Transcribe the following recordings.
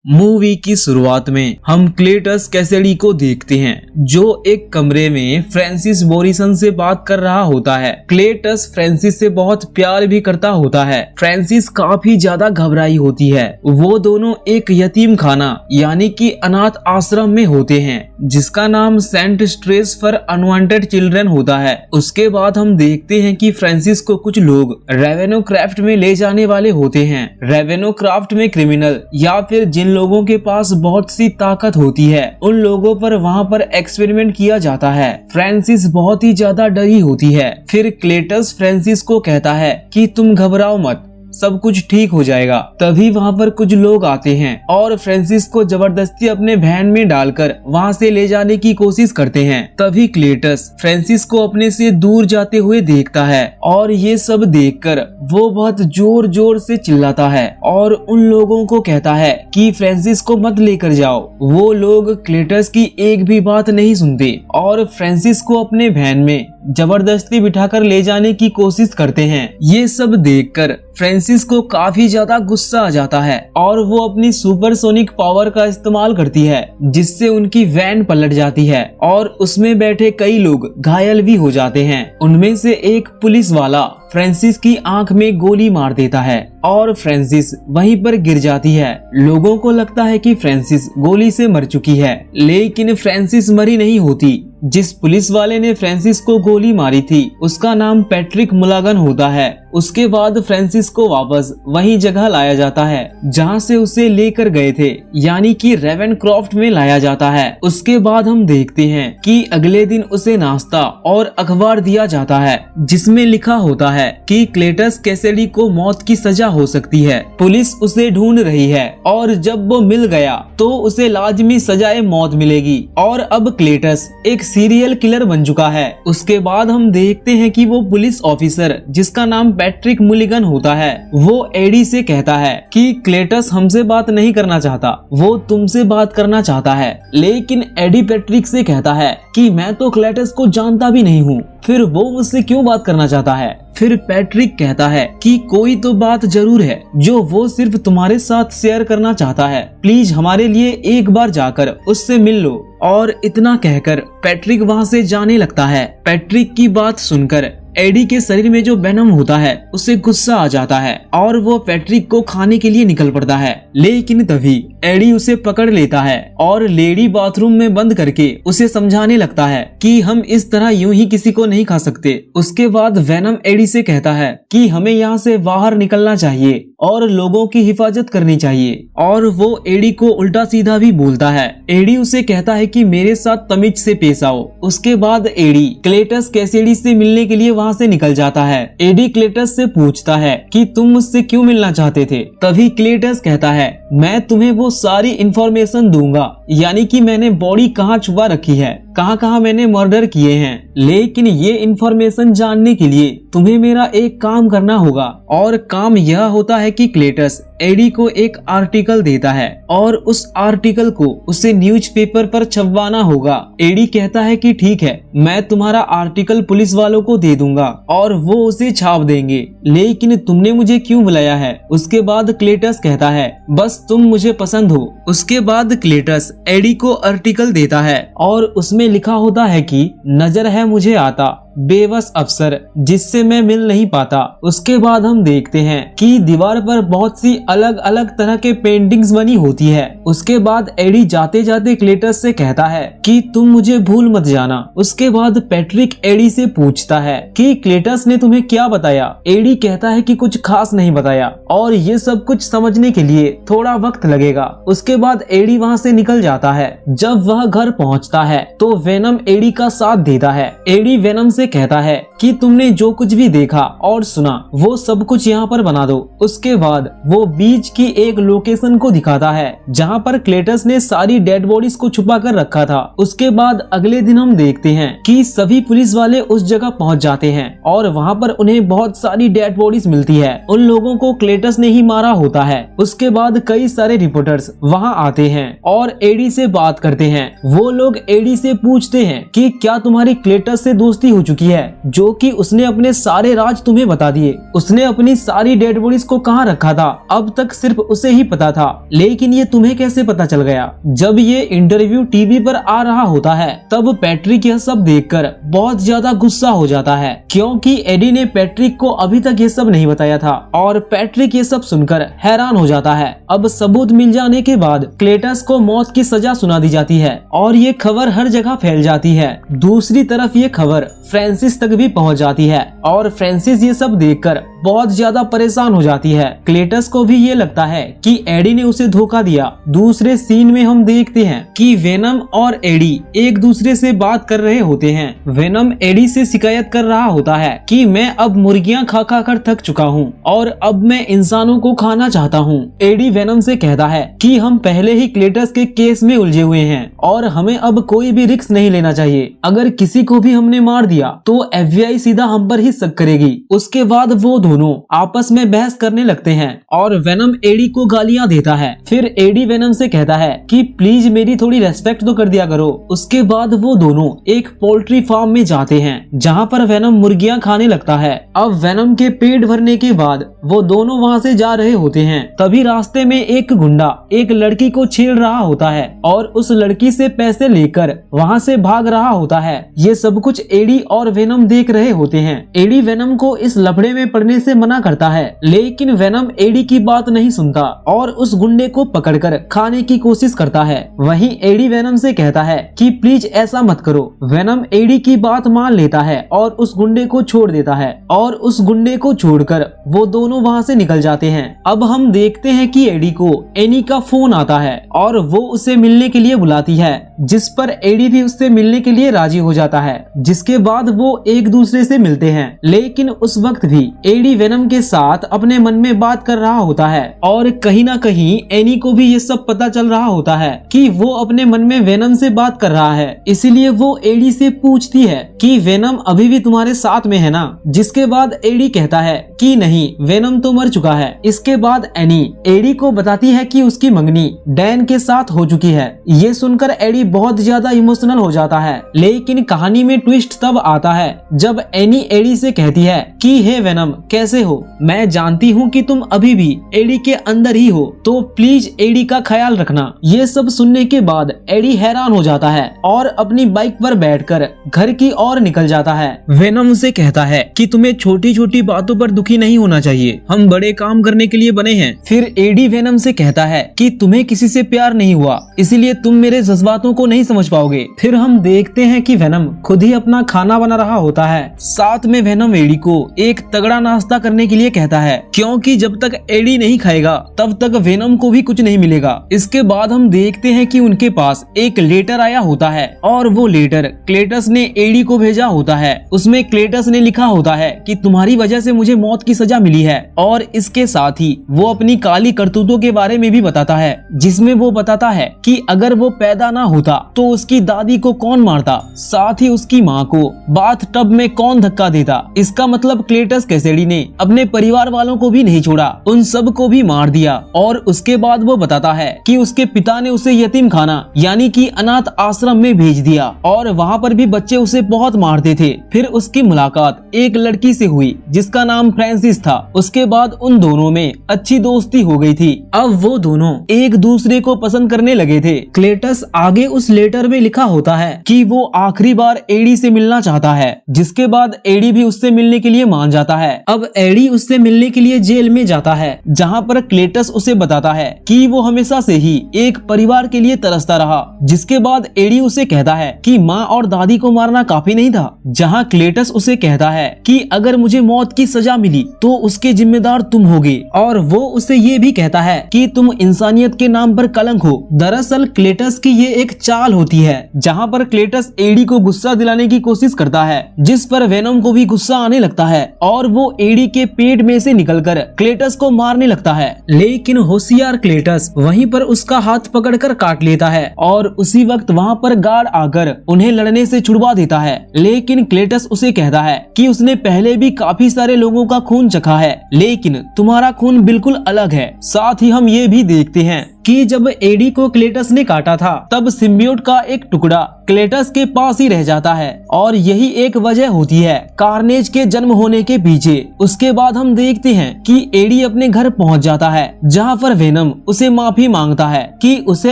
Movie की शुरुआत में हम क्लेटस कैसेडी को देखते हैं जो एक कमरे में फ्रांसिस मोरिसन से बात कर रहा होता है। क्लेटस फ्रांसिस से बहुत प्यार भी करता होता है। फ्रांसिस काफी ज्यादा घबराई होती है। वो दोनों एक यतीम खाना यानी कि अनाथ आश्रम में होते हैं जिसका नाम saint stress for unwanted children होता है। उसके बाद हम देखते हैं कि फ्रांसिस को कुछ लोग रेवेनोक्राफ्ट में ले जाने वाले होते हैं। रेवेनोक्राफ्ट में क्रिमिनल या फिर जिन लोगों के पास बहुत सी ताकत होती है उन लोगों पर वहां पर एक्सपेरिमेंट किया जाता है। फ्रांसिस बहुत ही ज्यादा डरी होती है। फिर क्लेटस फ्रांसिस को कहता है कि तुम घबराओ मत, सब कुछ ठीक हो जाएगा। तभी वहाँ पर कुछ लोग आते हैं और फ्रांसिस को जबरदस्ती अपने वैन में डालकर वहाँ से ले जाने की कोशिश करते हैं। तभी क्लेटस फ्रांसिस को अपने से दूर जाते हुए देखता है और ये सब देखकर वो बहुत जोर जोर से चिल्लाता है और उन लोगों को कहता है कि फ्रांसिस को मत लेकर जाओ। वो लोग क्लेटस की एक भी बात नहीं सुनते और फ्रांसिस को अपने वैन में जबरदस्ती बिठाकर ले जाने की कोशिश करते हैं। ये सब देखकर फ्रांसिस को काफी ज्यादा गुस्सा आ जाता है और वो अपनी सुपरसोनिक पावर का इस्तेमाल करती है जिससे उनकी वैन पलट जाती है और उसमें बैठे कई लोग घायल भी हो जाते हैं। उनमें से एक पुलिस वाला फ्रांसिस की आंख में गोली मार देता है और फ्रांसिस वहीं पर गिर जाती है। लोगों को लगता है कि फ्रांसिस गोली से मर चुकी है, लेकिन फ्रांसिस मरी नहीं होती। जिस पुलिस वाले ने फ्रांसिस को गोली मारी थी उसका नाम पैट्रिक मुलागन होता है। उसके बाद फ्रांसिस को वापस वही जगह लाया जाता है जहां से उसे लेकर गए थे, यानी कि रेवेनक्रॉफ्ट में लाया जाता है। उसके बाद हम देखते हैं कि अगले दिन उसे नाश्ता और अखबार दिया जाता है जिसमें लिखा होता है कि क्लेटस कैसेडी को मौत की सजा हो सकती है। पुलिस उसे ढूंढ रही है और जब वो मिल गया तो उसे लाजमी सजाए मौत मिलेगी और अब क्लेटस एक सीरियल किलर बन चुका है। उसके बाद हम देखते हैं कि वो पुलिस ऑफिसर जिसका नाम पैट्रिक मुलिगन होता है वो एडी से कहता है कि क्लेटस हमसे बात नहीं करना चाहता, वो तुमसे बात करना चाहता है। लेकिन एडी पैट्रिक से कहता है कि मैं तो क्लेटस को जानता भी नहीं हूँ, फिर वो मुझसे क्यों बात करना चाहता है। फिर पैट्रिक कहता है कि कोई तो बात जरूर है जो वो सिर्फ तुम्हारे साथ शेयर करना चाहता है, प्लीज हमारे लिए एक बार जाकर उससे मिल लो। और इतना कहकर पैट्रिक वहाँ से जाने लगता है। पैट्रिक की बात सुनकर एडी के शरीर में जो वेनम होता है उसे गुस्सा आ जाता है और वो पैट्रिक को खाने के लिए निकल पड़ता है। लेकिन तभी एडी उसे पकड़ लेता है और लेडी बाथरूम में बंद करके उसे समझाने लगता है कि हम इस तरह यूं ही किसी को नहीं खा सकते। उसके बाद वेनम एडी से कहता है कि हमें यहाँ से बाहर निकलना चाहिए और लोगों की हिफाजत करनी चाहिए और वो एडी को उल्टा सीधा भी बोलता है। एडी उसे कहता है कि मेरे साथ तमीज से पेश आओ। उसके बाद एडी क्लेटस कैसेडी से मिलने के लिए वहाँ से निकल जाता है। एडी क्लेटस से पूछता है कि तुम मुझसे क्यों मिलना चाहते थे। तभी क्लेटस कहता है मैं तुम्हें वो सारी इंफॉर्मेशन दूंगा, यानी कि मैंने बॉडी कहाँ छुपा रखी है, कहाँ कहाँ मैंने मर्डर किए हैं। लेकिन ये इंफॉर्मेशन जानने के लिए तुम्हें मेरा एक काम करना होगा और काम यह होता है कि क्लेटस एडी को एक आर्टिकल देता है और उस आर्टिकल को उसे न्यूज़पेपर पर छपवाना होगा। एडी कहता है कि ठीक है, मैं तुम्हारा आर्टिकल पुलिस वालों को दे दूंगा और वो उसे छाप देंगे, लेकिन तुमने मुझे क्यों बुलाया है। उसके बाद क्लेटस कहता है बस तुम मुझे पसंद हो। उसके बाद क्लेटस एडी को आर्टिकल देता है और उसमें लिखा होता है कि नजर है मुझे आता बेबस अफसर जिससे मैं मिल नहीं पाता। उसके बाद हम देखते हैं कि दीवार पर बहुत सी अलग अलग तरह के पेंटिंग्स बनी होती है। उसके बाद एडी जाते जाते क्लेटस से कहता है कि तुम मुझे भूल मत जाना। उसके बाद पैट्रिक एडी से पूछता है कि क्लेटस ने तुम्हें क्या बताया। एडी कहता है कि कुछ खास नहीं बताया और ये सब कुछ समझने के लिए थोड़ा वक्त लगेगा। उसके बाद एडी वहाँ से निकल जाता है। जब वह घर पहुँचता है तो वेनम एडी का साथ देता है। एडी वेनम से कहता है कि तुमने जो कुछ भी देखा और सुना वो सब कुछ यहाँ पर बना दो। उसके बाद वो बीच की एक लोकेशन को दिखाता है जहाँ पर क्लेटस ने सारी डेड बॉडीज को छुपा कर रखा था। उसके बाद अगले दिन हम देखते हैं कि सभी पुलिस वाले उस जगह पहुँच जाते हैं और वहाँ पर उन्हें बहुत सारी डेड बॉडीज मिलती है। उन लोगों को क्लेटस ने ही मारा होता है। उसके बाद कई सारे रिपोर्टर्स वहाँ आते हैं और एडी से बात करते हैं। वो लोग एडी से पूछते हैं कि क्या तुम्हारी क्लेटस से दोस्ती हो चुकी चुकी है, जो कि उसने अपने सारे राज तुम्हें बता दिए। उसने अपनी सारी डेड बॉडीज को कहाँ रखा था अब तक सिर्फ उसे ही पता था, लेकिन ये तुम्हें कैसे पता चल गया? जब ये इंटरव्यू टीवी पर आ रहा होता है तब पैट्रिक यह सब देखकर बहुत ज्यादा गुस्सा हो जाता है, क्योंकि एडी ने पैट्रिक को अभी तक ये सब नहीं बताया था और पैट्रिक ये सब सुनकर हैरान हो जाता है। अब सबूत मिल जाने के बाद क्लेटस को मौत की सजा सुना दी जाती है और ये खबर हर जगह फैल जाती है। दूसरी तरफ ये खबर फ्रांसिस तक भी पहुंच जाती है और फ्रांसिस ये सब देखकर बहुत ज्यादा परेशान हो जाती है। क्लेटस को भी ये लगता है कि एडी ने उसे धोखा दिया। दूसरे सीन में हम देखते हैं कि वेनम और एडी एक दूसरे से बात कर रहे होते हैं। वेनम एडी से शिकायत कर रहा होता है कि मैं अब मुर्गियां खा खा कर थक चुका हूँ और अब मैं इंसानों को खाना चाहता हूँ। एडी वेनम से कहता है कि हम पहले ही क्लेटस के केस में उलझे हुए हैं और हमें अब कोई भी रिस्क नहीं लेना चाहिए। अगर किसी को भी हमने मार दिया तो FBI सीधा हम पर ही शक करेगी। उसके बाद वो दोनों आपस में बहस करने लगते हैं और वेनम एडी को गालियां देता है। फिर एडी वेनम से कहता है कि प्लीज मेरी थोड़ी रेस्पेक्ट तो कर दिया करो। उसके बाद वो दोनों एक पोल्ट्री फार्म में जाते हैं जहाँ पर वेनम मुर्गियां खाने लगता है। अब वेनम के पेट भरने के बाद वो दोनों वहाँ से जा रहे होते हैं। तभी रास्ते में एक गुंडा एक लड़की को छेड़ रहा होता है और उस लड़की से पैसे लेकर वहाँ से भाग रहा होता है। ये सब कुछ एडी और वेनम देख रहे होते हैं। एडी वेनम को इस लफड़े में पड़ने से मना करता है, लेकिन वेनम एडी की बात नहीं सुनता और उस गुंडे को पकड़कर खाने की कोशिश करता है। वहीं एडी वेनम से कहता है कि प्लीज ऐसा मत करो। वेनम एडी की बात मान लेता है और उस गुंडे को छोड़ देता है और उस गुंडे को छोड़कर वो दोनों वहाँ से निकल जाते हैं। अब हम देखते हैं कि एडी को एनी का फोन आता है और वो उसे मिलने के लिए बुलाती है, जिस पर एडी भी उससे मिलने के लिए राजी हो जाता है। जिसके बाद वो एक दूसरे से मिलते हैं, लेकिन उस वक्त भी एडी वेनम के साथ अपने मन में बात कर रहा होता है और कहीं ना कहीं एनी को भी ये सब पता चल रहा होता है कि वो अपने मन में वेनम से बात कर रहा है। इसीलिए वो एडी से पूछती है कि वेनम अभी भी तुम्हारे साथ में है ना? जिसके बाद एडी कहता है कि नहीं, वेनम तो मर चुका है। इसके बाद एनी एडी को बताती है कि उसकी मंगनी डैन के साथ हो चुकी है। ये सुनकर एडी बहुत ज्यादा इमोशनल हो जाता है, लेकिन कहानी में ट्विस्ट तब आता है जब एनी एडी से कहती है कि हे वेनम, कैसे हो? मैं जानती हूँ कि तुम अभी भी एडी के अंदर ही हो, तो प्लीज एडी का ख्याल रखना। ये सब सुनने के बाद एडी हैरान हो जाता है और अपनी बाइक पर बैठकर घर की ओर निकल जाता है। वेनम से कहता है कि तुम्हें छोटी छोटी बातों पर दुखी नहीं होना चाहिए, हम बड़े काम करने के लिए बने हैं। फिर एडी वेनम से कहता है कि तुम्हें किसी से प्यार नहीं हुआ, इसीलिए तुम मेरे जज्बातों को नहीं समझ पाओगे। फिर हम देखते हैं कि वेनम खुद ही अपना खाना बना रहा होता है। साथ में वेनम एडी को एक तगड़ा नाश्ता करने के लिए कहता है, क्योंकि जब तक एडी नहीं खाएगा तब तक वेनम को भी कुछ नहीं मिलेगा। इसके बाद हम देखते हैं कि उनके पास एक लेटर आया होता है और वो लेटर क्लेटस ने एडी को भेजा होता है। उसमें क्लेटस ने लिखा होता है कि तुम्हारी वजह से मुझे मौत की सजा मिली है, और इसके साथ ही वो अपनी काली करतूतों के बारे में भी बताता है, जिसमें वो बताता है कि अगर वो पैदा ना होता तो उसकी दादी को कौन मारता, साथ ही उसकी माँ को बाथ टब में कौन धक्का देता। इसका मतलब क्लेटस कैसेडी ने अपने परिवार वालों को भी नहीं छोड़ा, उन सब को भी मार दिया। और उसके बाद वो बताता है कि उसके पिता ने उसे यतीम खाना यानी कि अनाथ आश्रम में भेज दिया और वहाँ पर भी बच्चे उसे बहुत मारते थे। फिर उसकी मुलाकात एक लड़की से हुई जिसका नाम फ्रांसिस था। उसके बाद उन दोनों में अच्छी दोस्ती हो गई थी। अब वो दोनों एक दूसरे को पसंद करने लगे थे। क्लेटस आगे उस लेटर में लिखा होता है कि वो आखिरी बार एडी से मिलना चाहता है, जिसके बाद एडी भी उससे मिलने के लिए मान जाता है। अब एडी उससे मिलने के लिए जेल में जाता है, जहाँ पर क्लेटस उसे बताता है कि वो हमेशा से ही एक परिवार के लिए तरसता रहा। जिसके बाद एडी उसे कहता है कि माँ और दादी को मारना काफी नहीं था, जहाँ क्लेटस उसे कहता है कि अगर मुझे मौत की सजा मिली तो उसके जिम्मेदार तुम होगे, और वो उसे ये भी कहता है कि तुम इंसानियत के नाम पर कलंक हो। दरअसल क्लेटस की ये एक चाल होती है, जहाँ पर क्लेटस एडी को गुस्सा दिलाने की कोशिश करता है, जिस पर वेनम को भी गुस्सा आने लगता है और वो एडी के पेट में से निकलकर क्लेटस को मारने लगता है। लेकिन होशियार क्लेटस वहीं पर उसका हाथ पकड़कर काट लेता है और उसी वक्त वहाँ पर गार्ड आकर उन्हें लड़ने से छुड़वा देता है। लेकिन क्लेटस उसे कहता है कि उसने पहले भी काफी सारे लोगों का खून चखा है, लेकिन तुम्हारा खून बिल्कुल अलग है। साथ ही हम ये भी देखते हैं कि जब एडी को क्लेटस ने काटा था तब सिम्बियोट का एक टुकड़ा क्लेटस के पास ही रह जाता है और यही एक वजह होती है कार्नेज के जन्म होने के पीछे। उसके बाद हम देखते हैं कि एडी अपने घर पहुंच जाता है जहां पर वेनम उसे माफी मांगता है कि उसे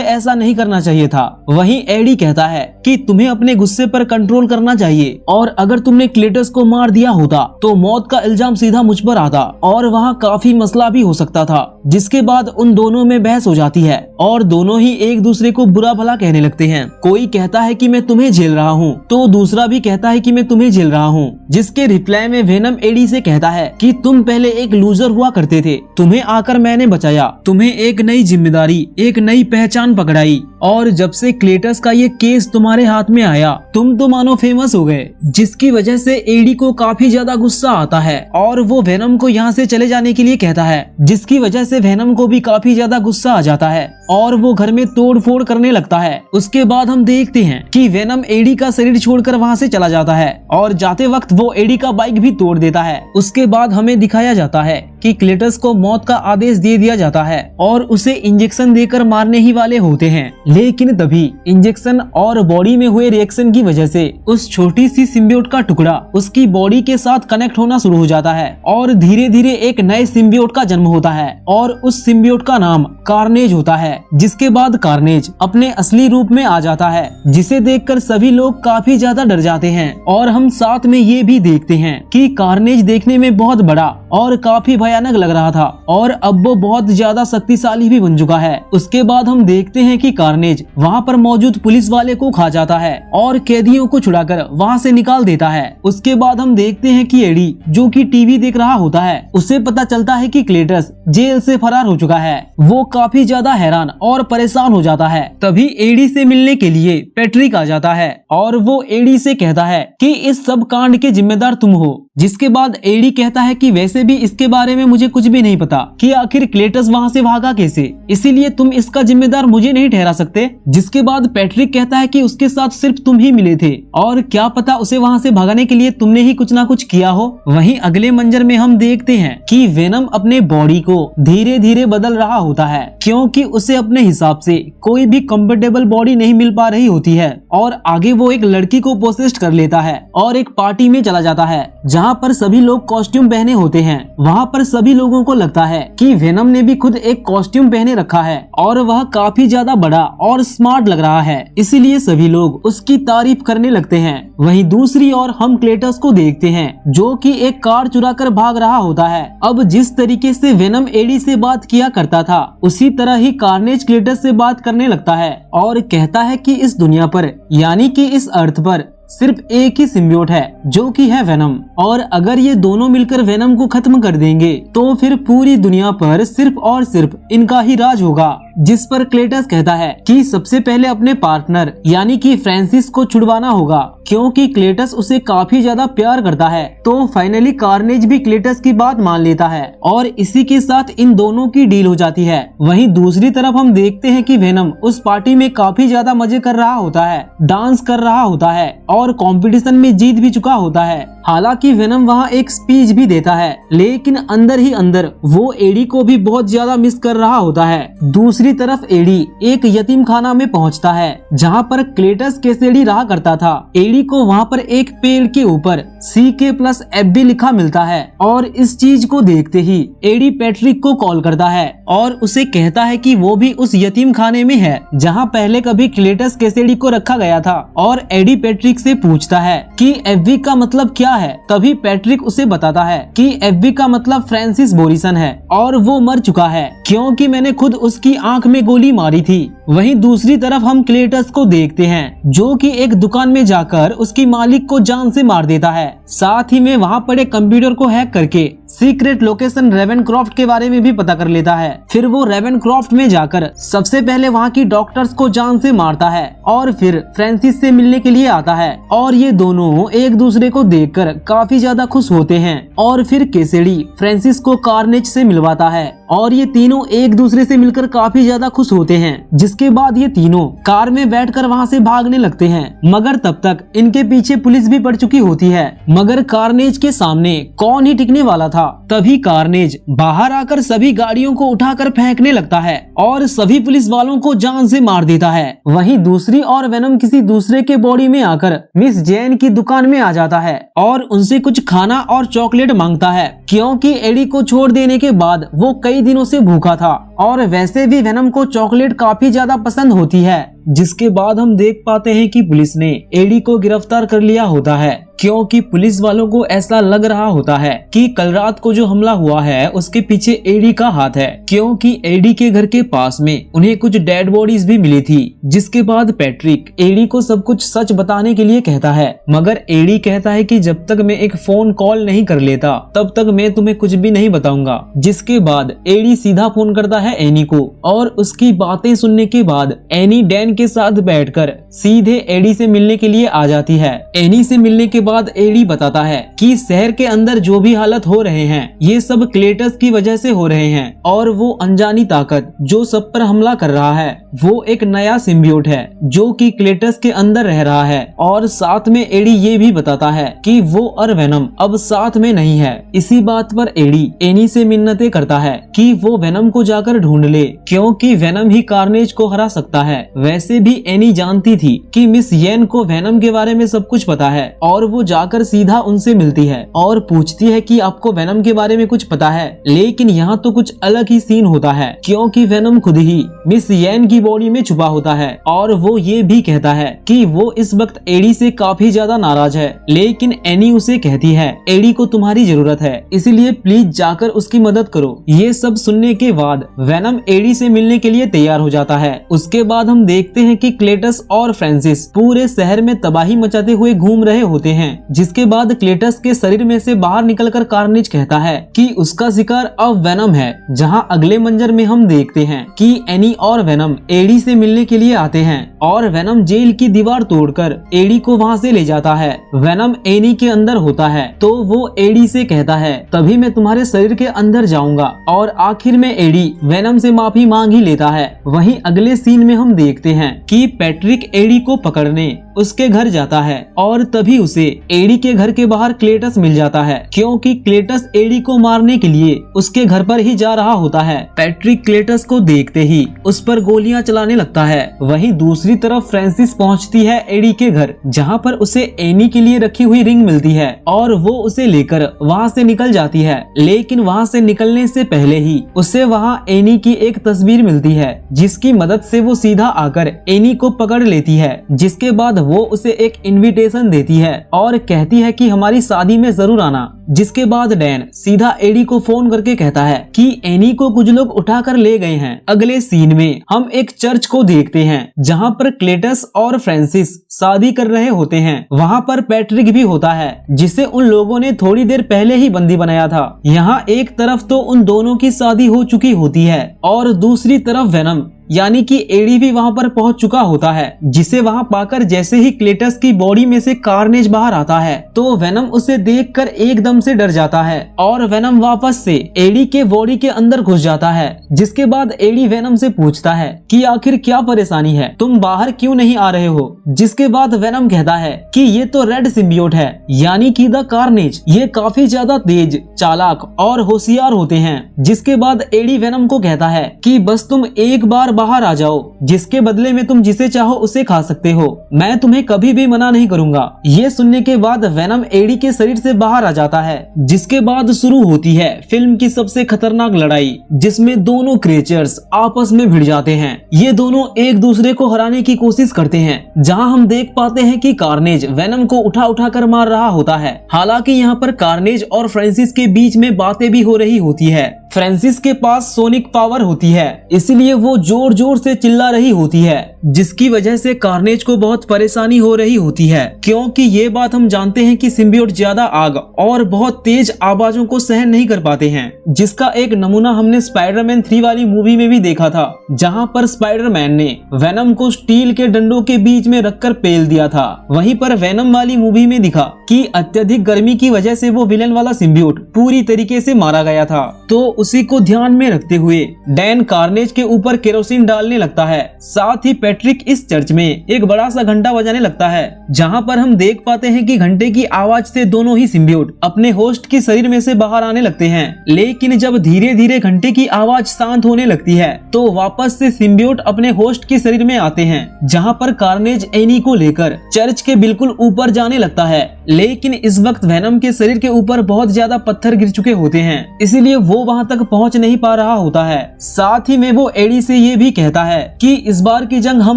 ऐसा नहीं करना चाहिए था। वहीं एडी कहता है कि तुम्हें अपने गुस्से पर कंट्रोल करना चाहिए और अगर तुमने क्लेटस को मार दिया होता तो मौत का इल्जाम सीधा मुझ पर आता और वहाँ काफी मसला भी हो सकता था। जिसके बाद उन दोनों में बहस हो जाती है और दोनों ही एक दूसरे को बुरा भला कहने लगते हैं। कोई कहता है कि मैं तुम्हें झेल रहा हूँ तो दूसरा भी कहता है कि मैं तुम्हें झेल रहा हूँ। जिसके रिप्लाई में वेनम एडी से कहता है कि तुम पहले एक लूजर हुआ करते थे, तुम्हें आकर मैंने बचाया, तुम्हें एक नई जिम्मेदारी, एक नई पहचान पकड़ाई और जब से क्लेटस का ये केस तुम्हारे हाथ में आया तुम तो मानो फेमस हो गए। जिसकी वजह से एडी को काफी ज्यादा गुस्सा आता है और वो वेनम को यहाँ से चले जाने के लिए कहता है, जिसकी वजह से वेनम को भी काफी ज्यादा गुस्सा आ जाता है और वो घर में तोड़ फोड़ करने लगता है। उसके बाद हम देखते हैं कि वेनम एडी का शरीर छोड़कर वहाँ से चला जाता है और जाते वक्त वो एडी का बाइक भी तोड़ देता है। उसके बाद हमें दिखाया जाता है कि क्लेटस को मौत का आदेश दे दिया जाता है और उसे इंजेक्शन देकर मारने ही वाले होते हैं, लेकिन तभी इंजेक्शन और बॉडी में हुए रिएक्शन की वजह से उस छोटी सी सिम्बियोट का टुकड़ा उसकी बॉडी के साथ कनेक्ट होना शुरू हो जाता है और धीरे धीरे एक नए सिम्बियोट का जन्म होता है और उस सिम्बियोट का नाम कार्नेज होता है। जिसके बाद कार्नेज अपने असली रूप में आ जाता है जिसे देखकर सभी लोग काफी ज्यादा डर जाते हैं और हम साथ में ये भी देखते हैं कि कार्नेज देखने में बहुत बड़ा और काफी भयानक लग रहा था और अब वो बहुत ज्यादा शक्तिशाली भी बन चुका है। उसके बाद हम देखते हैं कि कार्नेज वहाँ पर मौजूद पुलिस वाले को खा जाता है और कैदियों को छुड़ाकर वहाँ से निकाल देता है। उसके बाद हम देखते हैं कि एडी जो कि टीवी देख रहा होता है उसे पता चलता है कि क्लेटस जेल से फरार हो चुका है। वो काफी ज्यादा हैरान और परेशान हो जाता है। तभी एडी से मिलने के लिए पैट्रिक आ जाता है और वो एडी से कहता है कि इस सब कांड के जिम्मेदार तुम हो। जिसके बाद एडी कहता है कि वैसे भी इसके बारे में मुझे कुछ भी नहीं पता कि आखिर क्लेटस वहाँ से भागा कैसे, इसीलिए तुम इसका जिम्मेदार मुझे नहीं ठहरा सकते। जिसके बाद पैट्रिक कहता है कि उसके साथ सिर्फ तुम ही मिले थे और क्या पता उसे वहाँ से भागने के लिए तुमने ही कुछ ना कुछ किया हो। वहीं अगले मंजर में हम देखते हैं कि वेनम अपने बॉडी को धीरे धीरे बदल रहा होता है क्योंकि उसे अपने हिसाब से कोई भी कंफर्टेबल बॉडी नहीं मिल पा रही होती है और आगे वो एक लड़की को पोसेस्ट कर लेता है और एक पार्टी में चला जाता है जहाँ पर सभी लोग कॉस्ट्यूम पहने होते हैं। वहाँ पर सभी लोगों को लगता है कि वेनम ने भी खुद एक कॉस्ट्यूम पहने रखा है और वह काफी ज्यादा बड़ा और स्मार्ट लग रहा है, इसीलिए सभी लोग उसकी तारीफ करने लगते हैं। वहीं दूसरी ओर हम क्लेटस को देखते हैं जो कि एक कार चुराकर भाग रहा होता है। अब जिस तरीके से वेनम एडी से बात किया करता था उसी तरह ही कार्नेज क्लेटस से बात करने लगता है और कहता है कि इस दुनिया पर यानी कि इस अर्थ पर सिर्फ एक ही सिम्बियोट है जो कि है वेनम और अगर ये दोनों मिलकर वेनम को खत्म कर देंगे तो फिर पूरी दुनिया पर सिर्फ और सिर्फ इनका ही राज होगा। जिस पर क्लेटस कहता है कि सबसे पहले अपने पार्टनर यानी कि फ्रांसिस को छुड़वाना होगा क्योंकि क्लेटस उसे काफी ज्यादा प्यार करता है। तो फाइनली कार्नेज भी क्लेटस की बात मान लेता है और इसी के साथ इन दोनों की डील हो जाती है। वहीं दूसरी तरफ हम देखते हैं कि वेनम उस पार्टी में काफी ज्यादा मजे कर रहा होता है, डांस कर रहा होता है और कंपटीशन में जीत भी चुका होता है। हालांकि वेनम वहाँ एक स्पीच भी देता है लेकिन अंदर ही अंदर वो एडी को भी बहुत ज्यादा मिस कर रहा होता है। दूसरी तरफ एडी एक यतीम खाना में पहुंचता है जहाँ पर क्लेटस कैसेडी रहा करता था। एडी को वहाँ पर एक पेड़ के ऊपर CK+FB लिखा मिलता है और इस चीज को देखते ही एडी पैट्रिक को कॉल करता है और उसे कहता है कि वो भी उस यतीम खाने में है जहाँ पहले कभी क्लेटस कैसेडी को रखा गया था और एडी पैट्रिक से पूछता है कि FB का मतलब क्या है। तभी पैट्रिक उसे बताता है कि FB का मतलब फ्रांसिस बोरिसन है और वो मर चुका है क्योंकि मैंने खुद उसकी आंख में गोली मारी थी। वहीं दूसरी तरफ हम क्लेटस को देखते हैं जो कि एक दुकान में जाकर उसकी मालिक को जान से मार देता है। साथ ही में वहाँ पड़े कंप्यूटर को हैक करके सीक्रेट लोकेशन रेवेनक्रॉफ्ट के बारे में भी पता कर लेता है। फिर वो रेवेनक्रॉफ्ट में जाकर सबसे पहले वहाँ की डॉक्टर्स को जान से मारता है और फिर फ्रांसिस से मिलने के लिए आता है और ये दोनों एक दूसरे को देखकर काफी ज्यादा खुश होते हैं और फिर कैसेडी फ्रांसिस को कार्नेज से मिलवाता है। और ये तीनों एक दूसरे से मिलकर काफी ज्यादा खुश होते हैं। जिसके बाद ये तीनों कार में बैठकर वहाँ से भागने लगते हैं, मगर तब तक इनके पीछे पुलिस भी पड़ चुकी होती है। मगर कार्नेज के सामने कौन ही टिकने वाला था। तभी कार्नेज बाहर आकर सभी गाड़ियों को उठाकर फेंकने लगता है और सभी पुलिस वालों को जान से मार देता है। वहीं दूसरी ओर वेनम किसी दूसरे के बॉडी में आकर मिस जैन की दुकान में आ जाता है और उनसे कुछ खाना और चॉकलेट मांगता है, क्योंकि एडी को छोड़ देने के बाद वो कई दिनों से भूखा था और वैसे भी वेनम को चॉकलेट काफी ज्यादा पसंद होती है। जिसके बाद हम देख पाते हैं कि पुलिस ने एडी को गिरफ्तार कर लिया होता है, क्योंकि पुलिस वालों को ऐसा लग रहा होता है कि कल रात को जो हमला हुआ है उसके पीछे एडी का हाथ है, क्योंकि एडी के घर के पास में उन्हें कुछ डेड बॉडीज भी मिली थी। जिसके बाद पैट्रिक एडी को सब कुछ सच बताने के लिए कहता है, मगर एडी कहता है कि जब तक मैं एक फोन कॉल नहीं कर लेता तब तक मैं तुम्हें कुछ भी नहीं बताऊंगा। जिसके बाद एडी सीधा फोन करता है एनी को और उसकी बातें सुनने के बाद एनी डैन के साथ बैठकर सीधे एडी से मिलने के लिए आ जाती है। एनी से मिलने के बाद एडी बताता है कि शहर के अंदर जो भी हालत हो रहे हैं ये सब क्लेटस की वजह से हो रहे हैं और वो अनजानी ताकत जो सब पर हमला कर रहा है वो एक नया सिम्बियोट है जो कि क्लेटस के अंदर रह रहा है। और साथ में एडी ये भी बताता है कि वो और वेनम अब साथ में नहीं है। इसी बात पर एडी एनी से मिन्नतें करता है कि वो वेनम को जाकर ढूंढ ले, क्योंकि वेनम ही कार्नेज को हरा सकता है। वैसे भी एनी जानती थी कि मिस येन को वेनम के बारे में सब कुछ पता है और वो जाकर सीधा उनसे मिलती है और पूछती है कि आपको वेनम के बारे में कुछ पता है। लेकिन यहाँ तो कुछ अलग ही सीन होता है, क्योंकि वेनम खुद ही मिस येन की बॉडी में छुपा होता है और वो ये भी कहता है कि वो इस वक्त एडी से काफी ज्यादा नाराज है। लेकिन एनी उसे कहती है एडी को तुम्हारी जरूरत है, इसलिए प्लीज जाकर उसकी मदद करो। ये सब सुनने के बाद वेनम एडी से मिलने के लिए तैयार हो जाता है। उसके बाद हम देखते हैं कि क्लेटस और फ्रांसिस पूरे शहर में तबाही मचाते हुए घूम रहे होते हैं। जिसके बाद क्लेटस के शरीर में से बाहर निकलकर कार्नेज कहता है कि उसका शिकार अब वेनम है। जहां अगले मंजर में हम देखते हैं कि एनी और वेनम एडी से मिलने के लिए आते हैं और वेनम जेल की दीवार तोड़कर एडी को वहां से ले जाता है। वेनम एनी के अंदर होता है तो वो एडी से कहता है तभी मैं तुम्हारे शरीर के अंदर जाऊंगा, और आखिर में एडी वेनम से माफी मांग ही लेता है। वहीं अगले सीन में हम देखते हैं कि पैट्रिक एडी को पकड़ने उसके घर जाता है और तभी उसे एडी के घर के बाहर क्लेटस मिल जाता है, क्योंकि क्लेटस एडी को मारने के लिए उसके घर पर ही जा रहा होता है। पैट्रिक क्लेटस को देखते ही उस पर गोलियां चलाने लगता है। वहीं दूसरी तरफ फ्रांसिस पहुंचती है एडी के घर, जहां पर उसे एनी के लिए रखी हुई रिंग मिलती है और वो उसे लेकर वहां से निकल जाती है। लेकिन वहां से निकलने से पहले ही उसे वहां एनी की एक तस्वीर मिलती है, जिसकी मदद से वो सीधा आकर एनी को पकड़ लेती है। जिसके बाद वो उसे एक इनविटेशन देती है और कहती है कि हमारी शादी में जरूर आना। जिसके बाद डैन सीधा एडी को फोन करके कहता है कि एनी को कुछ लोग उठाकर ले गए हैं। अगले सीन में हम एक चर्च को देखते हैं जहां पर क्लेटस और फ्रांसिस शादी कर रहे होते हैं। वहां पर पैट्रिक भी होता है, जिसे उन लोगों ने थोड़ी देर पहले ही बंदी बनाया था। यहाँ एक तरफ तो उन दोनों की शादी हो चुकी होती है और दूसरी तरफ वेनम यानी कि एडी भी वहां पर पहुंच चुका होता है, जिसे वहां पाकर जैसे ही क्लेटस की बॉडी में से कार्नेज बाहर आता है तो वेनम उसे देखकर एकदम से डर जाता है और वेनम वापस से एडी के बॉडी के अंदर घुस जाता है। जिसके बाद एडी वेनम से पूछता है कि आखिर क्या परेशानी है, तुम बाहर क्यों नहीं आ रहे हो। जिसके बाद वेनम कहता है कि ये तो रेड सिम्बियोट है, यानी कि द कार्नेज। ये काफी ज्यादा तेज, चालाक और होशियार होते हैं। जिसके बाद एडी वेनम को कहता है कि बस तुम एक बार बाहर आ जाओ, जिसके बदले में तुम जिसे चाहो उसे खा सकते हो, मैं तुम्हें कभी भी मना नहीं करूंगा। ये सुनने के बाद वेनम एडी के शरीर से बाहर आ जाता है। जिसके बाद शुरू होती है फिल्म की सबसे खतरनाक लड़ाई, जिसमें दोनों क्रिएचर्स आपस में भिड़ जाते हैं। ये दोनों एक दूसरे को हराने की कोशिश करते हैं, जहां हम देख पाते हैं कि कार्नेज वेनम को उठा उठा कर मार रहा होता है। हालांकि यहाँ पर कार्नेज और फ्रांसिस के बीच में बातें भी हो रही होती है। फ्रांसिस के पास सोनिक पावर होती है, इसलिए वो जोर जोर से चिल्ला रही होती है, जिसकी वजह से कार्नेज को बहुत परेशानी हो रही होती है, क्योंकि ये बात हम जानते हैं कि सिम्बियोट ज्यादा आग और बहुत तेज आवाजों को सहन नहीं कर पाते हैं। जिसका एक नमूना हमने स्पाइडरमैन 3 वाली मूवी में भी देखा था, जहां पर स्पाइडरमैन ने वेनम को स्टील के डंडों के बीच में रखकर पेल दिया था। वहीं पर वेनम वाली मूवी में दिखा कि अत्यधिक गर्मी की वजह से वो विलन वाला सिम्बियोट पूरी तरीके से मारा गया था। तो उसी को ध्यान में रखते हुए डैन कार्नेज के ऊपर केरोसिन डालने लगता है। साथ ही पैट्रिक इस चर्च में एक बड़ा सा घंटा बजाने लगता है, जहाँ पर हम देख पाते हैं कि घंटे की आवाज से दोनों ही सिम्बियोट अपने होस्ट के शरीर में से बाहर आने लगते हैं। लेकिन जब धीरे धीरे घंटे की आवाज शांत होने लगती है तो वापस से सिम्बियोट अपने होस्ट के शरीर में आते हैं, जहाँ पर कार्नेज एनी को लेकर चर्च के बिल्कुल ऊपर जाने लगता है। लेकिन इस वक्त वेनम के शरीर के ऊपर बहुत ज्यादा पत्थर गिर चुके होते हैं, इसीलिए वो वहां तक पहुंच नहीं पा रहा होता है। साथ ही में वो एडी से ये भी कहता है कि इस बार की जंग हम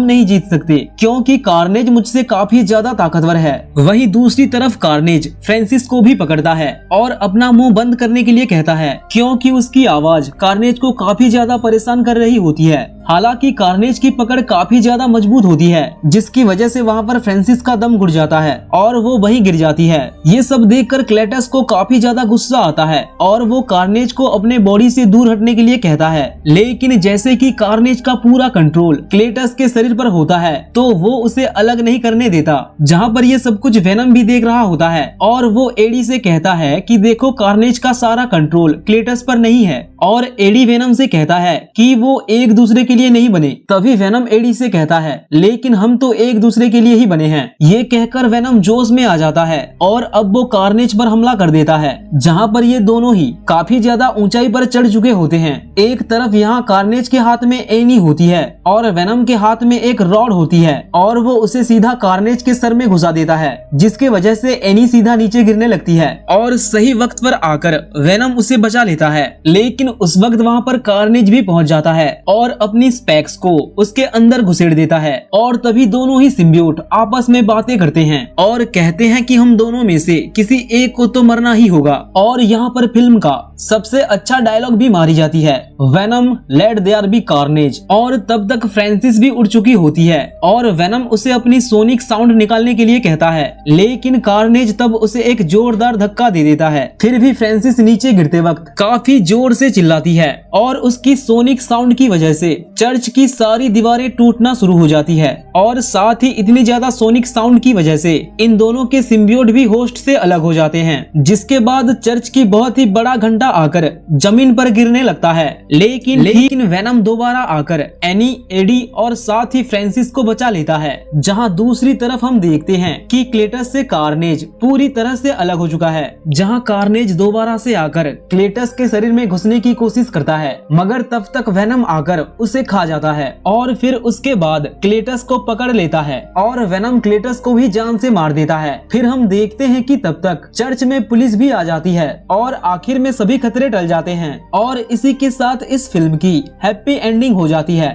नहीं जीत सकते, क्योंकि कार्नेज मुझसे काफी ज्यादा ताकतवर है। वहीं दूसरी तरफ कार्नेज फ्रांसिस को भी पकड़ता है और अपना मुंह बंद करने के लिए कहता है, क्योंकि उसकी आवाज कार्नेज को काफी ज्यादा परेशान कर रही होती है। हालांकि कार्नेज की पकड़ काफी ज्यादा मजबूत होती है, जिसकी वजह से वहाँ पर फ्रांसिस का दम घुट जाता है और वो वहीं गिर जाती है। ये सब देखकर क्लेटस को काफी ज्यादा गुस्सा आता है और वो कार्नेज को अपने बॉडी से दूर हटने के लिए कहता है। लेकिन जैसे कि कार्नेज का पूरा कंट्रोल क्लेटस के शरीर पर होता है तो वो उसे अलग नहीं करने देता, जहाँ पर ये सब कुछ वेनम भी देख रहा होता है। और वो एडी से कहता है कि देखो, कार्नेज का सारा कंट्रोल क्लेटस पर नहीं है। और एडी वेनम से कहता है कि वो एक दूसरे के लिए नहीं बने। तभी वेनम एडी से कहता है, लेकिन हम तो एक दूसरे के लिए ही बने हैं। ये कहकर वेनम जोश में आ जाता है और अब वो कार्नेज पर हमला कर देता है, जहाँ पर ये दोनों ही काफी ज्यादा ऊंचाई पर चढ़ चुके होते हैं। एक तरफ यहाँ कार्नेज के हाथ में एनी होती है और वेनम के हाथ में एक रॉड होती है और वो उसे सीधा कार्नेज के सर में घुसा देता है, जिसके वजह से एनी सीधा नीचे गिरने लगती है और सही वक्त पर आकर वेनम उसे बचा लेता है। लेकिन उस वक्त वहाँ पर कार्नेज भी पहुँच जाता है और अपनी स्पेक्स को उसके अंदर घुसेड़ देता है। और तभी दोनों ही सिम्बियोट आपस में बातें करते हैं और कहते हैं कि हम दोनों में से किसी एक को तो मरना ही होगा। और यहाँ पर फिल्म का सबसे अच्छा डायलॉग भी मारी जाती है, Venom let there be Carnage. और तब तक फ्रांसिस भी उड़ चुकी होती है और वेनम उसे अपनी सोनिक साउंड निकालने के लिए कहता है, लेकिन कार्नेज तब उसे एक जोरदार धक्का दे देता है। फिर भी फ्रांसिस नीचे गिरते वक्त काफी जोर से चिल्लाती है और उसकी सोनिक साउंड की वजह से चर्च की सारी दीवारें टूटना शुरू हो जाती है। और साथ ही इतनी ज्यादा सोनिक साउंड की वजह से इन दोनों के सिम्बियोट भी होस्ट से अलग हो जाते हैं, जिसके बाद चर्च की बहुत ही बड़ा घंटा आकर जमीन पर गिरने लगता है। लेकिन वेनम दोबारा आकर एनी, एडी और साथ ही फ्रांसिस को बचा लेता है। जहां दूसरी तरफ हम देखते हैं कि क्लेटस से कार्नेज पूरी तरह से अलग हो चुका है, जहां कार्नेज दोबारा से आकर क्लेटस के शरीर में घुसने की कोशिश करता है, मगर तब तक वेनम आकर उसे खा जाता है और फिर उसके बाद क्लेटस को पकड़ लेता है और वेनम क्लेटस को भी जान से मार देता है। फिर हम देखते हैं कि तब तक चर्च में पुलिस भी आ जाती है और आखिर में सभी खतरे टल जाते हैं और इसी के साथ इस फिल्म की हैप्पी एंडिंग हो जाती है।